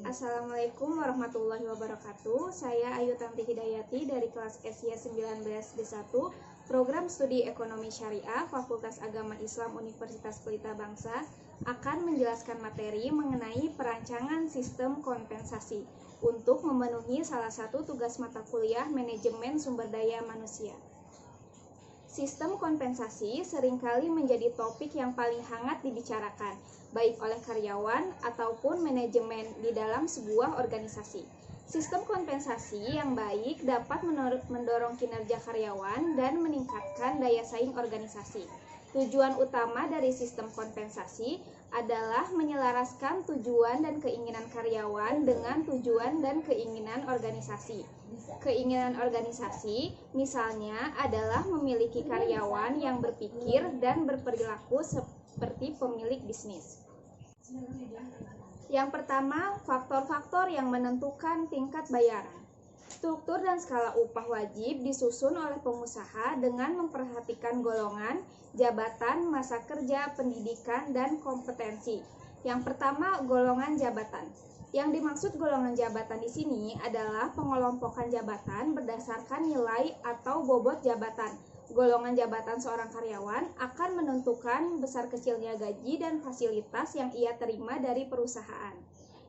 Assalamualaikum warahmatullahi wabarakatuh. Saya Ayu Tanti Hidayati dari kelas SY 19D1, Program Studi Ekonomi Syariah, Fakultas Agama Islam Universitas Pelita Bangsa, akan menjelaskan materi mengenai perancangan sistem kompensasi untuk memenuhi salah satu tugas mata kuliah Manajemen Sumber Daya Manusia. Sistem kompensasi seringkali menjadi topik yang paling hangat dibicarakan, baik oleh karyawan ataupun manajemen di dalam sebuah organisasi. Sistem kompensasi yang baik dapat mendorong kinerja karyawan dan meningkatkan daya saing organisasi. Tujuan utama dari sistem kompensasi adalah menyelaraskan tujuan dan keinginan karyawan dengan tujuan dan keinginan organisasi. Keinginan organisasi misalnya adalah memiliki karyawan yang berpikir dan berperilaku seperti pemilik bisnis. Yang pertama, faktor-faktor yang menentukan tingkat bayaran. Struktur dan skala upah wajib disusun oleh pengusaha dengan memperhatikan golongan, jabatan, masa kerja, pendidikan, dan kompetensi. Yang pertama, golongan jabatan. Yang dimaksud golongan jabatan di sini adalah pengelompokan jabatan berdasarkan nilai atau bobot jabatan. Golongan jabatan seorang karyawan akan menentukan besar kecilnya gaji dan fasilitas yang ia terima dari perusahaan.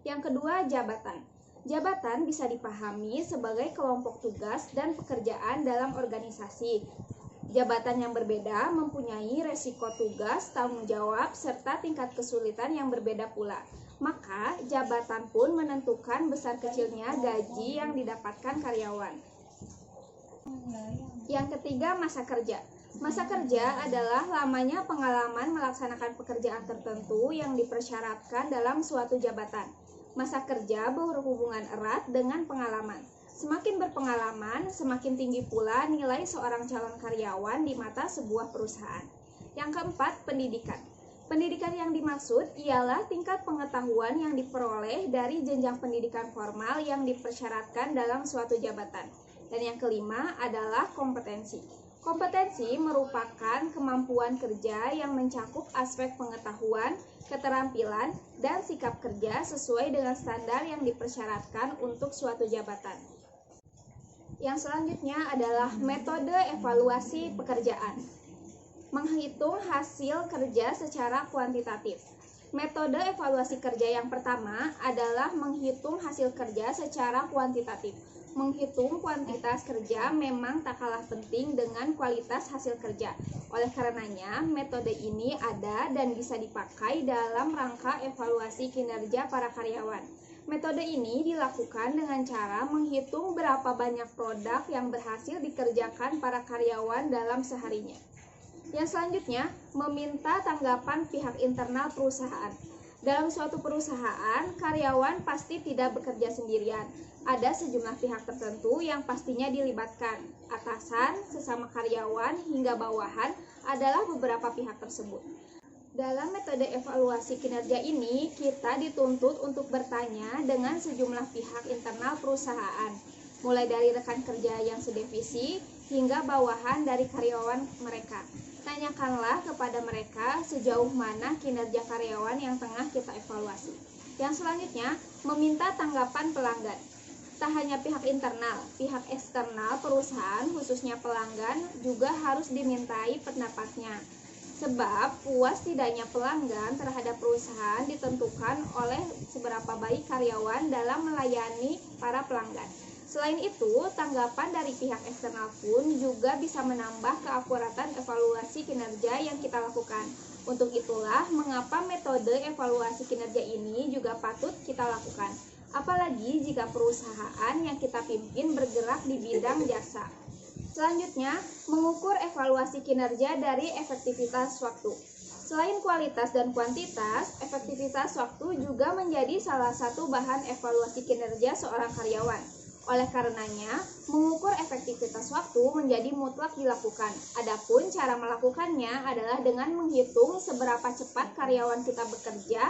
Yang kedua, jabatan. Jabatan bisa dipahami sebagai kelompok tugas dan pekerjaan dalam organisasi. Jabatan yang berbeda mempunyai resiko tugas, tanggung jawab, serta tingkat kesulitan yang berbeda pula. Maka, jabatan pun menentukan besar kecilnya gaji yang didapatkan karyawan. Yang ketiga, masa kerja. Masa kerja adalah lamanya pengalaman melaksanakan pekerjaan tertentu yang dipersyaratkan dalam suatu jabatan. Masa kerja berhubungan erat dengan pengalaman. Semakin berpengalaman, semakin tinggi pula nilai seorang calon karyawan di mata sebuah perusahaan. Yang keempat, pendidikan. Pendidikan yang dimaksud ialah tingkat pengetahuan yang diperoleh dari jenjang pendidikan formal yang dipersyaratkan dalam suatu jabatan. Dan yang kelima adalah kompetensi. Kompetensi merupakan kemampuan kerja yang mencakup aspek pengetahuan, keterampilan, dan sikap kerja sesuai dengan standar yang dipersyaratkan untuk suatu jabatan. Yang selanjutnya adalah metode evaluasi pekerjaan. Menghitung hasil kerja secara kuantitatif. Metode evaluasi kerja yang pertama adalah menghitung hasil kerja secara kuantitatif. Menghitung kuantitas kerja memang tak kalah penting dengan kualitas hasil kerja. Oleh karenanya, metode ini ada dan bisa dipakai dalam rangka evaluasi kinerja para karyawan. Metode ini dilakukan dengan cara menghitung berapa banyak produk yang berhasil dikerjakan para karyawan dalam seharinya. Yang selanjutnya, meminta tanggapan pihak internal perusahaan. Dalam suatu perusahaan, karyawan pasti tidak bekerja sendirian. Ada sejumlah pihak tertentu yang pastinya dilibatkan. Atasan, sesama karyawan, hingga bawahan adalah beberapa pihak tersebut. Dalam metode evaluasi kinerja ini, kita dituntut untuk bertanya dengan sejumlah pihak internal perusahaan, mulai dari rekan kerja yang sedivisi hingga bawahan dari karyawan mereka. Tanyakanlah kepada mereka sejauh mana kinerja karyawan yang tengah kita evaluasi. Yang selanjutnya, meminta tanggapan pelanggan. Tak hanya pihak internal, pihak eksternal perusahaan, khususnya pelanggan, juga harus dimintai pendapatnya. Sebab puas tidaknya pelanggan terhadap perusahaan ditentukan oleh seberapa baik karyawan dalam melayani para pelanggan. Selain itu, tanggapan dari pihak eksternal pun juga bisa menambah keakuratan evaluasi kinerja yang kita lakukan. Untuk itulah, mengapa metode evaluasi kinerja ini juga patut kita lakukan. Apalagi jika perusahaan yang kita pimpin bergerak di bidang jasa. Selanjutnya, mengukur evaluasi kinerja dari efektivitas waktu. Selain kualitas dan kuantitas, efektivitas waktu juga menjadi salah satu bahan evaluasi kinerja seorang karyawan. Oleh karenanya, mengukur efektivitas waktu menjadi mutlak dilakukan. Adapun cara melakukannya adalah dengan menghitung seberapa cepat karyawan kita bekerja.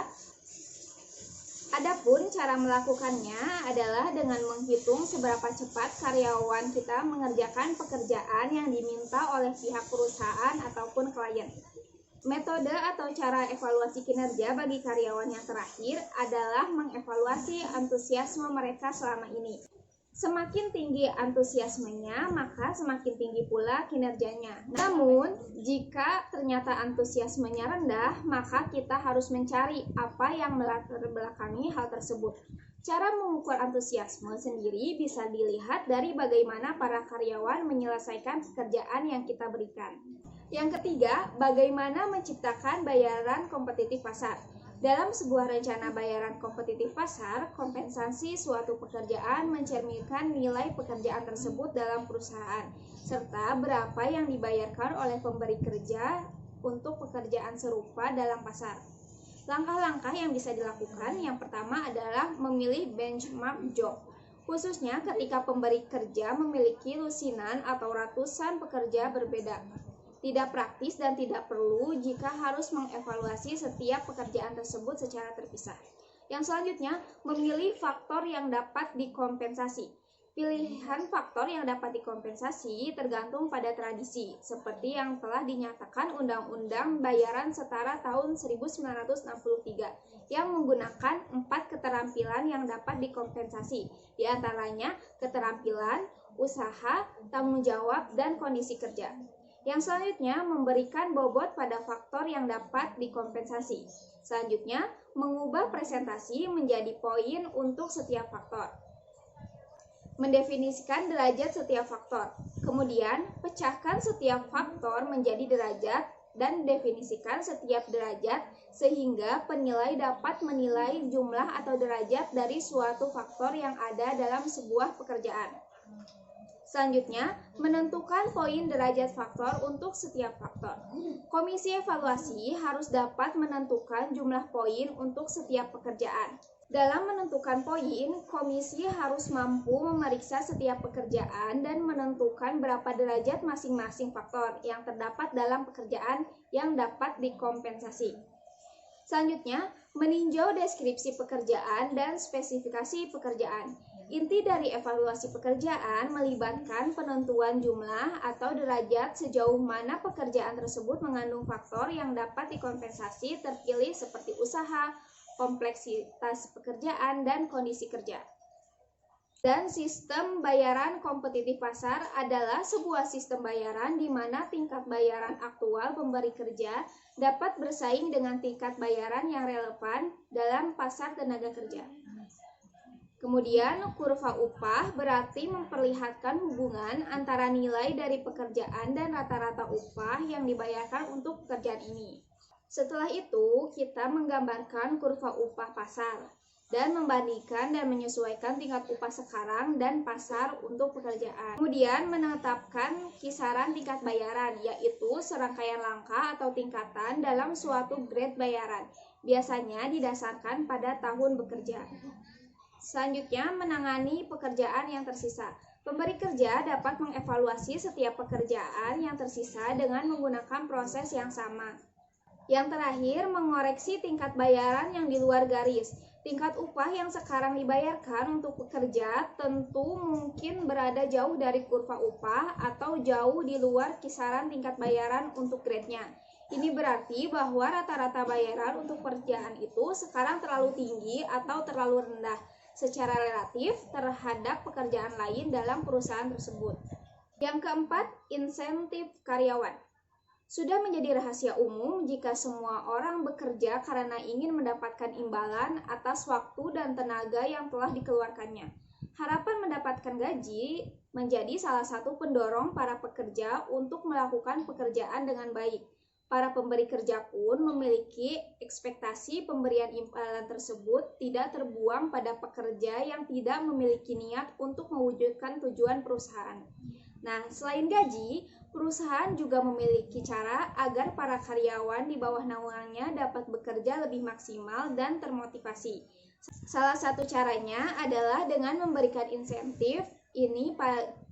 Adapun cara melakukannya adalah dengan menghitung seberapa cepat karyawan kita mengerjakan pekerjaan yang diminta oleh pihak perusahaan ataupun klien. Metode atau cara evaluasi kinerja bagi karyawan yang terakhir adalah mengevaluasi antusiasme mereka selama ini. Semakin tinggi antusiasmenya, maka semakin tinggi pula kinerjanya. Namun, jika ternyata antusiasmenya rendah, maka kita harus mencari apa yang melatar belakangi hal tersebut. Cara mengukur antusiasme sendiri bisa dilihat dari bagaimana para karyawan menyelesaikan pekerjaan yang kita berikan. Yang ketiga, bagaimana menciptakan bayaran kompetitif pasar. Dalam sebuah rencana bayaran kompetitif pasar, kompensasi suatu pekerjaan mencerminkan nilai pekerjaan tersebut dalam perusahaan, serta berapa yang dibayarkan oleh pemberi kerja untuk pekerjaan serupa dalam pasar. Langkah-langkah yang bisa dilakukan yang pertama adalah memilih benchmark job, khususnya ketika pemberi kerja memiliki lusinan atau ratusan pekerja berbeda. Tidak praktis dan tidak perlu jika harus mengevaluasi setiap pekerjaan tersebut secara terpisah. Yang selanjutnya, memilih faktor yang dapat dikompensasi. Pilihan faktor yang dapat dikompensasi tergantung pada tradisi, seperti yang telah dinyatakan Undang-Undang Bayaran Setara tahun 1963, yang menggunakan 4 keterampilan yang dapat dikompensasi, di antaranya keterampilan, usaha, tanggung jawab, dan kondisi kerja. Yang selanjutnya, memberikan bobot pada faktor yang dapat dikompensasi. Selanjutnya, mengubah presentasi menjadi poin untuk setiap faktor. Mendefinisikan derajat setiap faktor. Kemudian, pecahkan setiap faktor menjadi derajat dan definisikan setiap derajat sehingga penilai dapat menilai jumlah atau derajat dari suatu faktor yang ada dalam sebuah pekerjaan. Selanjutnya, menentukan poin derajat faktor untuk setiap faktor. Komisi evaluasi harus dapat menentukan jumlah poin untuk setiap pekerjaan. Dalam menentukan poin, komisi harus mampu memeriksa setiap pekerjaan dan menentukan berapa derajat masing-masing faktor yang terdapat dalam pekerjaan yang dapat dikompensasi. Selanjutnya, meninjau deskripsi pekerjaan dan spesifikasi pekerjaan. Inti dari evaluasi pekerjaan melibatkan penentuan jumlah atau derajat sejauh mana pekerjaan tersebut mengandung faktor yang dapat dikompensasi terpilih seperti usaha, kompleksitas pekerjaan, dan kondisi kerja. Dan sistem bayaran kompetitif pasar adalah sebuah sistem bayaran di mana tingkat bayaran aktual pemberi kerja dapat bersaing dengan tingkat bayaran yang relevan dalam pasar tenaga kerja. Kemudian, kurva upah berarti memperlihatkan hubungan antara nilai dari pekerjaan dan rata-rata upah yang dibayarkan untuk pekerjaan ini. Setelah itu, kita menggambarkan kurva upah pasar dan membandingkan dan menyesuaikan tingkat upah sekarang dan pasar untuk pekerjaan. Kemudian, menetapkan kisaran tingkat bayaran, yaitu serangkaian langkah atau tingkatan dalam suatu grade bayaran, biasanya didasarkan pada tahun bekerja. Selanjutnya, menangani pekerjaan yang tersisa. Pemberi kerja dapat mengevaluasi setiap pekerjaan yang tersisa dengan menggunakan proses yang sama. Yang terakhir, mengoreksi tingkat bayaran yang di luar garis. Tingkat upah yang sekarang dibayarkan untuk pekerja tentu mungkin berada jauh dari kurva upah atau jauh di luar kisaran tingkat bayaran untuk grade-nya. Ini berarti bahwa rata-rata bayaran untuk pekerjaan itu sekarang terlalu tinggi atau terlalu rendah secara relatif terhadap pekerjaan lain dalam perusahaan tersebut. Yang keempat, insentif karyawan. Sudah menjadi rahasia umum jika semua orang bekerja karena ingin mendapatkan imbalan atas waktu dan tenaga yang telah dikeluarkannya. Harapan mendapatkan gaji menjadi salah satu pendorong para pekerja untuk melakukan pekerjaan dengan baik. Para pemberi kerja pun memiliki ekspektasi pemberian imbalan tersebut tidak terbuang pada pekerja yang tidak memiliki niat untuk mewujudkan tujuan perusahaan. Nah, selain gaji, perusahaan juga memiliki cara agar para karyawan di bawah naungannya dapat bekerja lebih maksimal dan termotivasi. Salah satu caranya adalah dengan memberikan insentif ini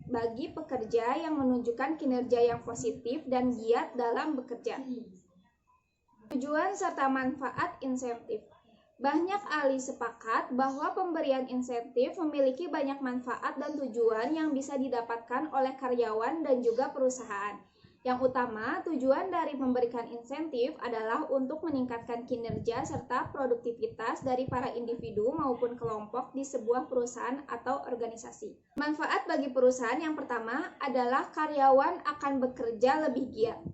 bagi pekerja yang menunjukkan kinerja yang positif dan giat dalam bekerja. Tujuan serta manfaat insentif. Banyak ahli sepakat bahwa pemberian insentif memiliki banyak manfaat dan tujuan yang bisa didapatkan oleh karyawan dan juga perusahaan. Yang utama, tujuan dari memberikan insentif adalah untuk meningkatkan kinerja serta produktivitas dari para individu maupun kelompok di sebuah perusahaan atau organisasi. Manfaat bagi perusahaan yang pertama adalah karyawan akan bekerja lebih giat.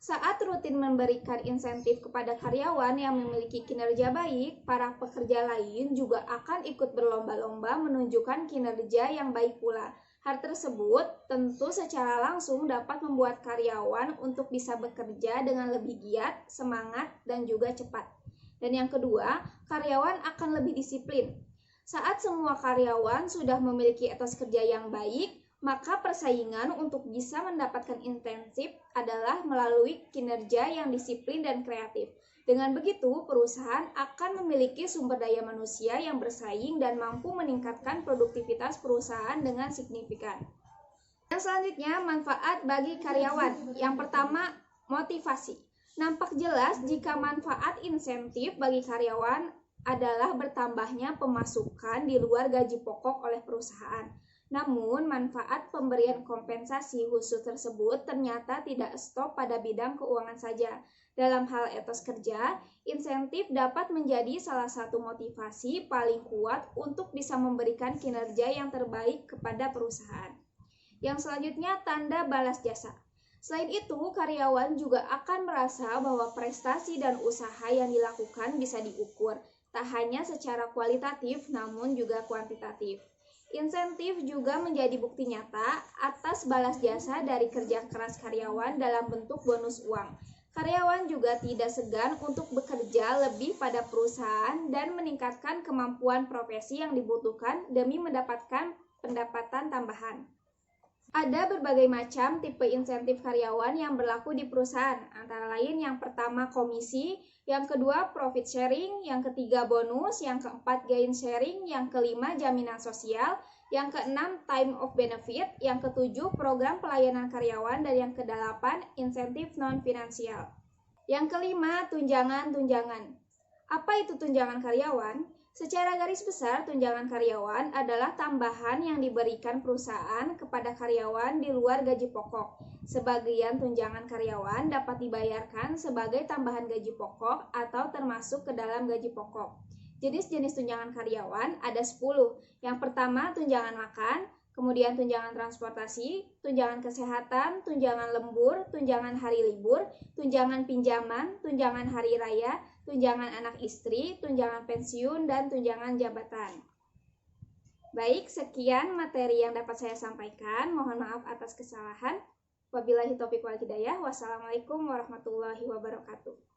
Saat rutin memberikan insentif kepada karyawan yang memiliki kinerja baik, para pekerja lain juga akan ikut berlomba-lomba menunjukkan kinerja yang baik pula. Hal tersebut tentu secara langsung dapat membuat karyawan untuk bisa bekerja dengan lebih giat, semangat, dan juga cepat. Dan yang kedua, karyawan akan lebih disiplin. Saat semua karyawan sudah memiliki etos kerja yang baik, maka persaingan untuk bisa mendapatkan insentif adalah melalui kinerja yang disiplin dan kreatif. Dengan begitu, perusahaan akan memiliki sumber daya manusia yang bersaing dan mampu meningkatkan produktivitas perusahaan dengan signifikan. Yang selanjutnya, manfaat bagi karyawan. Yang pertama, motivasi. Nampak jelas jika manfaat insentif bagi karyawan adalah bertambahnya pemasukan di luar gaji pokok oleh perusahaan. Namun, manfaat pemberian kompensasi khusus tersebut ternyata tidak stop pada bidang keuangan saja. Dalam hal etos kerja, insentif dapat menjadi salah satu motivasi paling kuat untuk bisa memberikan kinerja yang terbaik kepada perusahaan. Yang selanjutnya, tanda balas jasa. Selain itu, karyawan juga akan merasa bahwa prestasi dan usaha yang dilakukan bisa diukur, tak hanya secara kualitatif namun juga kuantitatif. Insentif juga menjadi bukti nyata atas balas jasa dari kerja keras karyawan dalam bentuk bonus uang. Karyawan juga tidak segan untuk bekerja lebih pada perusahaan dan meningkatkan kemampuan profesi yang dibutuhkan demi mendapatkan pendapatan tambahan. Ada berbagai macam tipe insentif karyawan yang berlaku di perusahaan, antara lain yang pertama komisi, yang kedua profit sharing, yang ketiga bonus, yang keempat gain sharing, yang kelima jaminan sosial, yang keenam time of benefit, yang ketujuh program pelayanan karyawan, dan yang kedelapan insentif non-finansial. Yang kelima, tunjangan-tunjangan. Apa itu tunjangan karyawan? Secara garis besar, tunjangan karyawan adalah tambahan yang diberikan perusahaan kepada karyawan di luar gaji pokok. Sebagian tunjangan karyawan dapat dibayarkan sebagai tambahan gaji pokok atau termasuk ke dalam gaji pokok. Jenis-jenis tunjangan karyawan ada 10. Yang pertama, tunjangan makan, kemudian tunjangan transportasi, tunjangan kesehatan, tunjangan lembur, tunjangan hari libur, tunjangan pinjaman, tunjangan hari raya, tunjangan anak istri, tunjangan pensiun, dan tunjangan jabatan. Baik, sekian materi yang dapat saya sampaikan. Mohon maaf atas kesalahan. Wabillahi taufiq wal hidayah. Wassalamualaikum warahmatullahi wabarakatuh.